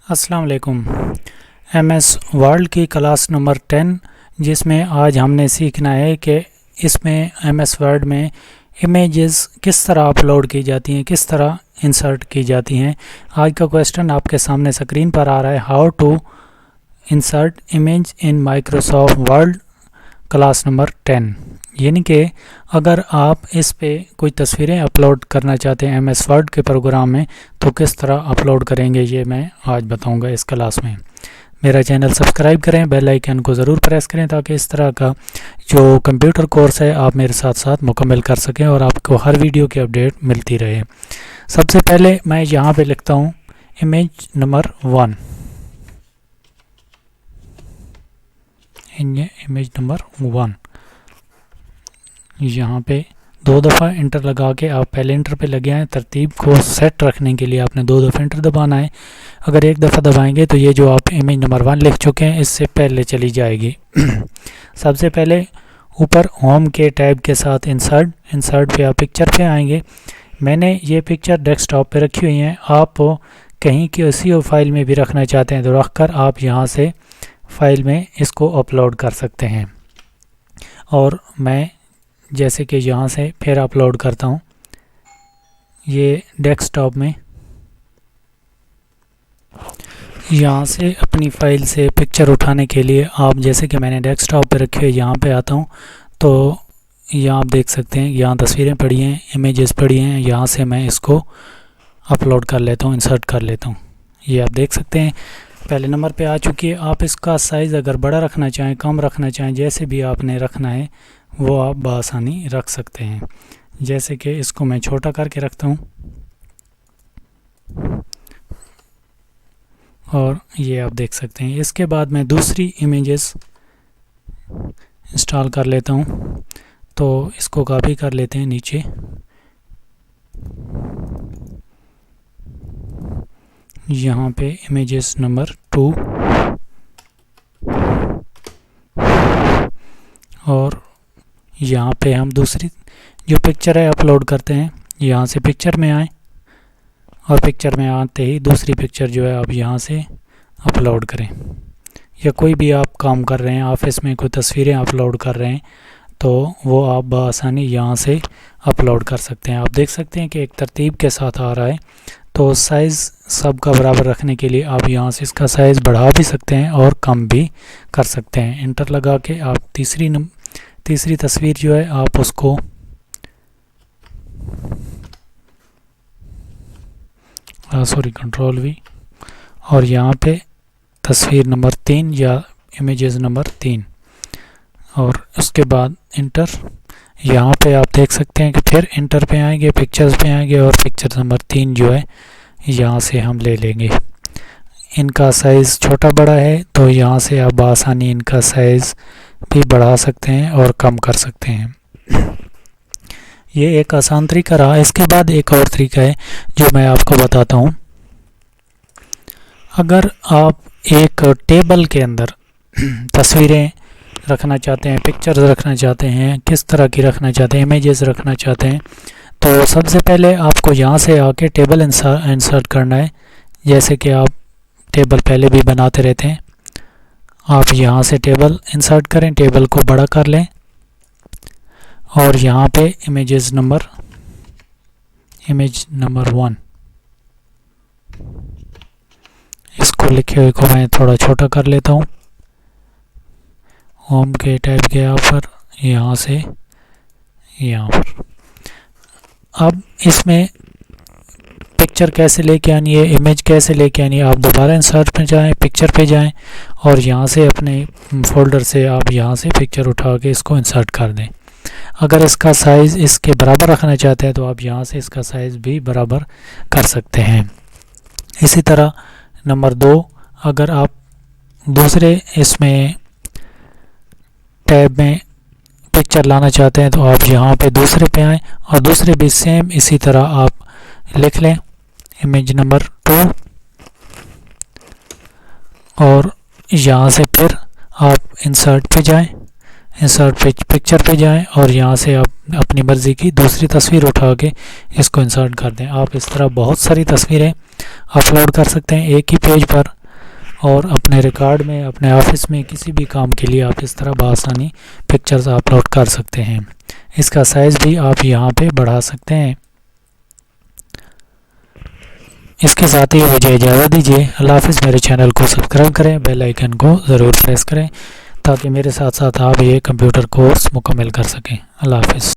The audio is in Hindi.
अस्सलाम वालेकुम। एमएस वर्ड की क्लास नंबर 10 जिसमें आज हमने सीखना है कि इसमें एमएस वर्ड में इमेजेस किस तरह अपलोड की जाती हैं, किस तरह इंसर्ट की जाती हैं। आज का क्वेश्चन आपके सामने स्क्रीन पर आ रहा है, how to insert image in Microsoft Word class number 10। यानी कि अगर आप इस पे कोई तस्वीरें अपलोड करना चाहते हैं एमएस वर्ड के प्रोग्राम में तो किस तरह अपलोड करेंगे ये मैं आज बताऊंगा इस क्लास में। मेरा चैनल सब्सक्राइब करें, बेल आइकन को ज़रूर प्रेस करें ताकि इस तरह का जो कंप्यूटर कोर्स है आप मेरे साथ साथ मुकम्मल कर सकें और आपको हर वीडियो की अपडेट मिलती रहे। सबसे पहले मैं यहाँ पे लिखता हूँ इमेज नंबर 1। इमेज नंबर 1 यहाँ पे 2 दफ़ा इंटर लगा के आप पहले इंटर पे लगे हैं। तरतीब को सेट रखने के लिए आपने 2 दफ़ा इंटर दबाना है। अगर एक दफ़ा दबाएंगे तो ये जो आप इमेज नंबर 1 लिख चुके हैं इससे पहले चली जाएगी। सबसे पहले ऊपर होम के टैब के साथ इंसर्ट पे आप पिक्चर पे आएंगे। मैंने ये पिक्चर डेस्कटॉप पे रखी हुई हैं, आप कहीं किसी फाइल में भी रखना चाहते हैं तो रख कर आप यहाँ से फाइल में इसको अपलोड कर सकते हैं। और मैं जैसे कि यहाँ से फिर अपलोड करता हूँ ये डेस्कटॉप में। यहाँ से अपनी फ़ाइल से पिक्चर उठाने के लिए आप जैसे कि मैंने डेस्कटॉप पे रखे हुए यहाँ पे आता हूँ तो यहाँ आप देख सकते हैं यहाँ तस्वीरें पड़ी हैं, इमेजेस पड़ी हैं। यहाँ से मैं इसको अपलोड कर लेता हूँ, इंसर्ट कर लेता हूँ। ये आप देख सकते हैं पहले नंबर पे आ चुकी है। आप इसका साइज़ अगर बड़ा रखना चाहें, कम रखना चाहें, जैसे भी आपने रखना है वो आप बआसानी रख सकते हैं। जैसे कि इसको मैं छोटा करके रखता हूँ और ये आप देख सकते हैं। इसके बाद मैं दूसरी इमेजेस इंस्टॉल कर लेता हूँ तो इसको कॉपी कर लेते हैं नीचे। यहाँ पे इमेजेस नंबर 2 और यहाँ पे हम दूसरी जो पिक्चर है अपलोड करते हैं। यहाँ से पिक्चर में आए और पिक्चर में आते ही दूसरी पिक्चर जो है आप यहाँ से अपलोड करें। या कोई भी आप काम कर रहे हैं, ऑफिस में कोई तस्वीरें अपलोड कर रहे हैं तो वो आप बआसानी यहाँ से अपलोड कर सकते हैं। आप देख सकते हैं कि एक तरतीब के साथ आ रहा है। तो साइज़ सबका बराबर रखने के लिए आप यहाँ से इसका साइज़ बढ़ा भी सकते हैं और कम भी कर सकते हैं। इंटर लगा के आप तीसरी तस्वीर जो है आप उसको कंट्रोल V और यहाँ पे तस्वीर नंबर 3 या इमेजेस नंबर 3 और उसके बाद इंटर। यहाँ पे आप देख सकते हैं कि फिर इंटर पे आएंगे, पिक्चर्स पे आएंगे और पिक्चर नंबर 3 जो है यहाँ से हम ले लेंगे। इनका साइज़ छोटा बड़ा है तो यहाँ से आप आसानी इनका साइज़ भी बढ़ा सकते हैं और कम कर सकते हैं। ये एक आसान तरीका रहा। इसके बाद एक और तरीका है जो मैं आपको बताता हूँ। अगर आप एक टेबल के अंदर तस्वीरें रखना चाहते हैं, पिक्चर्स रखना चाहते हैं, किस तरह की रखना चाहते हैं, इमेजेस रखना चाहते हैं तो सबसे पहले आपको यहाँ से आके टेबल इंसर्ट करना है। जैसे कि आप टेबल पहले भी बनाते रहते हैं, आप यहाँ से टेबल इंसर्ट करें, टेबल को बड़ा कर लें और यहाँ पे इमेज नंबर 1 इसको लिखे हुए को मैं थोड़ा छोटा कर लेता हूँ। होम के टैब के यहाँ पर यहाँ से यहाँ पर। अब इसमें पिक्चर कैसे लेके आनी है, इमेज कैसे लेके आनी है, आप दोबारा इंसर्ट पे जाएं, पिक्चर पे जाएं और यहाँ से अपने फोल्डर से आप यहाँ से पिक्चर उठा के इसको इंसर्ट कर दें। अगर इसका साइज़ इसके बराबर रखना चाहते हैं तो आप यहाँ से इसका साइज़ भी बराबर कर सकते हैं। इसी तरह नंबर 2, अगर आप दूसरे इसमें टैब में पिक्चर लाना चाहते हैं तो आप यहाँ पे दूसरे पे आएँ और दूसरे भी सेम इसी तरह आप लिख लें इमेज नंबर 2 और यहाँ से फिर आप इंसर्ट पे जाएं, इंसर्ट पे पिक्चर पे जाएं और यहाँ से आप अपनी मर्ज़ी की दूसरी तस्वीर उठा के इसको इंसर्ट कर दें। आप इस तरह बहुत सारी तस्वीरें अपलोड कर सकते हैं एक ही पेज पर, और अपने रिकॉर्ड में, अपने ऑफिस में किसी भी काम के लिए आप इस तरह बआसानी पिक्चर्स अपलोड कर सकते हैं। इसका साइज़ भी आप यहाँ पे बढ़ा सकते हैं। इसके साथ ही मुझे इजाज़त दीजिए। अल्लाह हाफ़िज़। मेरे चैनल को सब्सक्राइब करें, बेल आइकन को ज़रूर प्रेस करें ताकि मेरे साथ साथ आप ये कंप्यूटर कोर्स मुकम्मल कर सकें। अल्लाह हाफ़िज़।